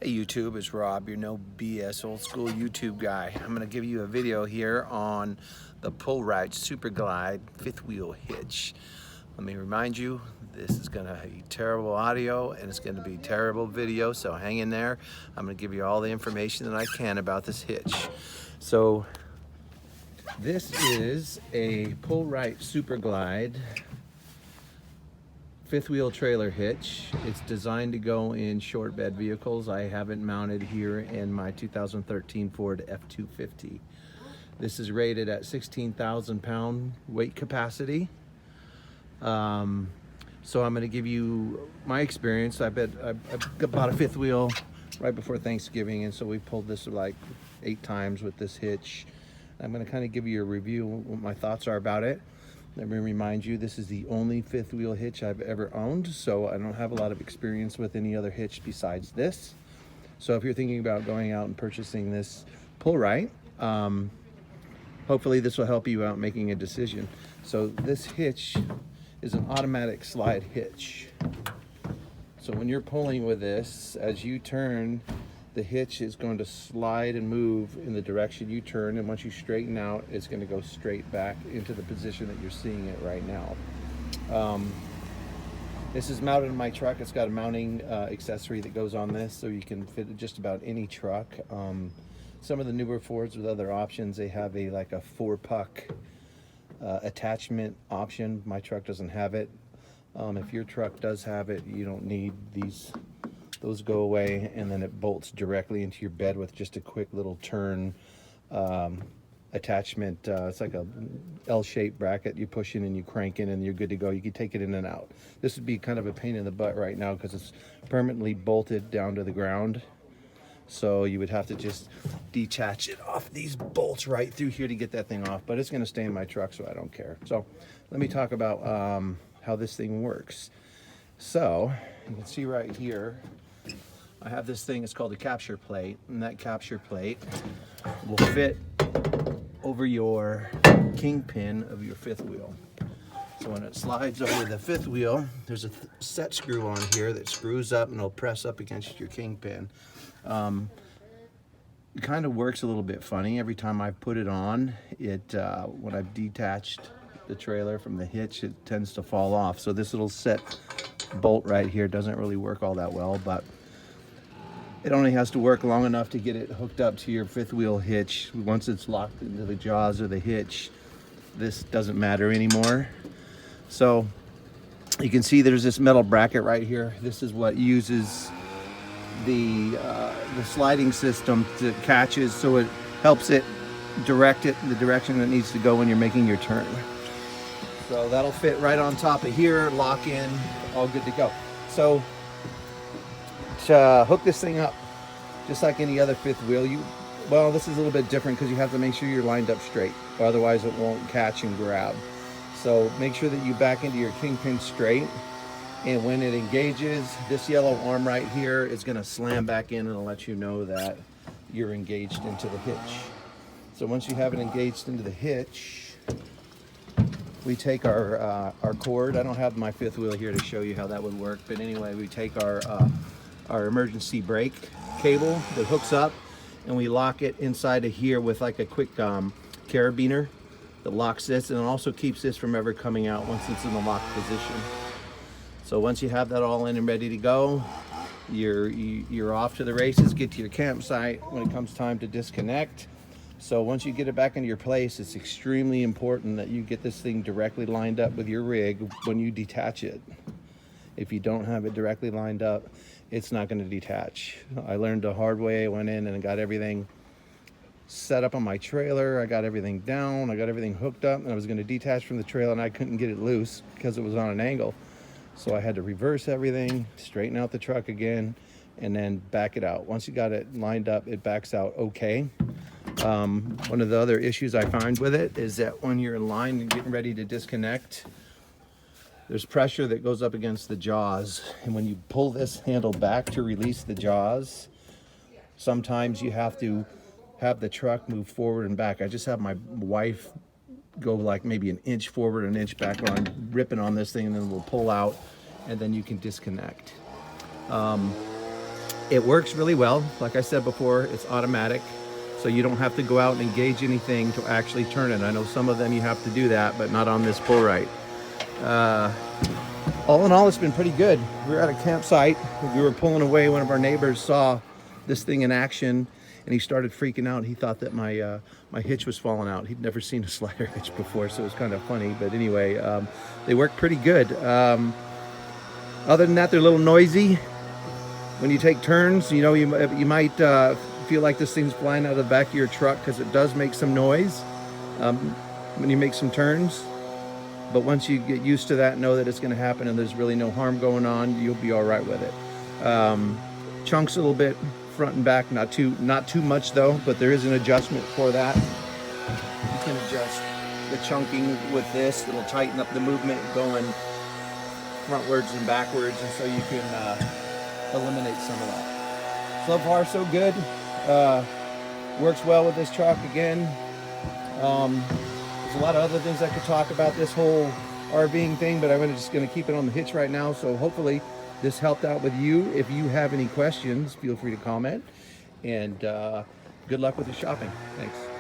Hey YouTube, it's Rob, your no BS old school YouTube guy. I'm going to give you a video here on the Pull Rite Super Glide fifth wheel hitch. Let me remind you, this is going to be terrible audio and it's going to be terrible video, so hang in there. I'm going to give you all the information that I can about this hitch. So this is a Pull Rite Super Glide fifth wheel trailer hitch. It's designed to go in short bed vehicles. I have it mounted here in my 2013 Ford F-250. This is rated at 16,000 pound weight capacity. So I'm going to give you my experience. I bought a fifth wheel right before Thanksgiving, and so we pulled this like 8 times with this hitch. I'm going to kind of give you a review of what my thoughts are about it. Let me remind you, this is the only fifth wheel hitch I've ever owned, so I don't have a lot of experience with any other hitch besides this. So if you're thinking about going out and purchasing this Pull Rite, hopefully this will help you out making a decision. So this hitch is an automatic slide hitch. So when you're pulling with this, as you turn, the hitch is going to slide and move in the direction you turn, and once you straighten out, it's going to go straight back into the position that you're seeing it right now. This is mounted in my truck. It's got a mounting accessory that goes on this, so you can fit it just about any truck. Some of the newer Fords with other options, they have like a 4-puck attachment option. My truck doesn't have it. If your truck does have it, you don't need these. Those go away, and then it bolts directly into your bed with just a quick little turn attachment. It's like a L-shaped bracket. You push in and you crank in and you're good to go. You can take it in and out. This would be kind of a pain in the butt right now because it's permanently bolted down to the ground. So you would have to just detach it off these bolts right through here to get that thing off. But it's going to stay in my truck, so I don't care. So let me talk about how this thing works. So you can see right here, I have this thing, it's called a capture plate, and that capture plate will fit over your kingpin of your fifth wheel. So when it slides over the fifth wheel, there's a set screw on here that screws up and it'll press up against your kingpin. It kind of works a little bit funny. Every time I put it on, when I've detached the trailer from the hitch, it tends to fall off. So this little set bolt right here doesn't really work all that well, but it only has to work long enough to get it hooked up to your fifth wheel hitch. Once it's locked into the jaws of the hitch, this doesn't matter anymore. So you can see there's this metal bracket right here. This is what uses the sliding system to catches, so it helps it direct it in the direction that it needs to go when you're making your turn. So that'll fit right on top of here, lock in, all good to go. So to hook this thing up, just like any other fifth wheel, well, this is a little bit different because you have to make sure you're lined up straight, or otherwise it won't catch and grab. So make sure that you back into your kingpin straight, and when it engages, this yellow arm right here is going to slam back in and it'll let you know that you're engaged into the hitch. So once you have it engaged into the hitch, we take our cord. I don't have my fifth wheel here to show you how that would work, but anyway, we take our emergency brake cable that hooks up, and we lock it inside of here with like a quick carabiner that locks this, and it also keeps this from ever coming out once it's in the locked position. So once you have that all in and ready to go, you're off to the races. Get to your campsite when it comes time to disconnect. So once you get it back into your place, it's extremely important that you get this thing directly lined up with your rig when you detach it. If you don't have it directly lined up, it's not going to detach. I learned the hard way. I went in and got everything set up on my trailer. I got everything down. I got everything hooked up, and I was going to detach from the trailer, and I couldn't get it loose because it was on an angle. So I had to reverse everything, straighten out the truck again, and then back it out. Once you got it lined up, it backs out okay. One of the other issues I find with it is that when you're in line and getting ready to disconnect, there's pressure that goes up against the jaws, and when you pull this handle back to release the jaws, sometimes you have to have the truck move forward and back. I just have my wife go like maybe an inch forward, an inch back, while I'm ripping on this thing, and then we'll pull out, and then you can disconnect. It works really well. Like I said before, it's automatic, so you don't have to go out and engage anything to actually turn it. I know some of them you have to do that, but not on this Pullrite. All in all, it's been pretty good. We were at a campsite. We were pulling away. One of our neighbors saw this thing in action, and he started freaking out. He thought that my hitch was falling out. He'd never seen a slider hitch before, so it was kind of funny. But anyway, they work pretty good. Other than that, they're a little noisy. When you take turns, you know, you might feel like this thing's flying out of the back of your truck, because it does make some noise when you make some turns. But once you get used to that, know that it's going to happen and there's really no harm going on, you'll be all right with it. Chunks a little bit front and back, not too much though, but there is an adjustment for that. You can adjust the chunking with this. It'll tighten up the movement going frontwards and backwards, and so you can eliminate some of that. So far so good. Works well with this truck. Again, there's a lot of other things I could talk about this whole RVing thing, but I'm just going to keep it on the hitch right now. So hopefully this helped out with you. If you have any questions, feel free to comment, and good luck with the shopping. Thanks.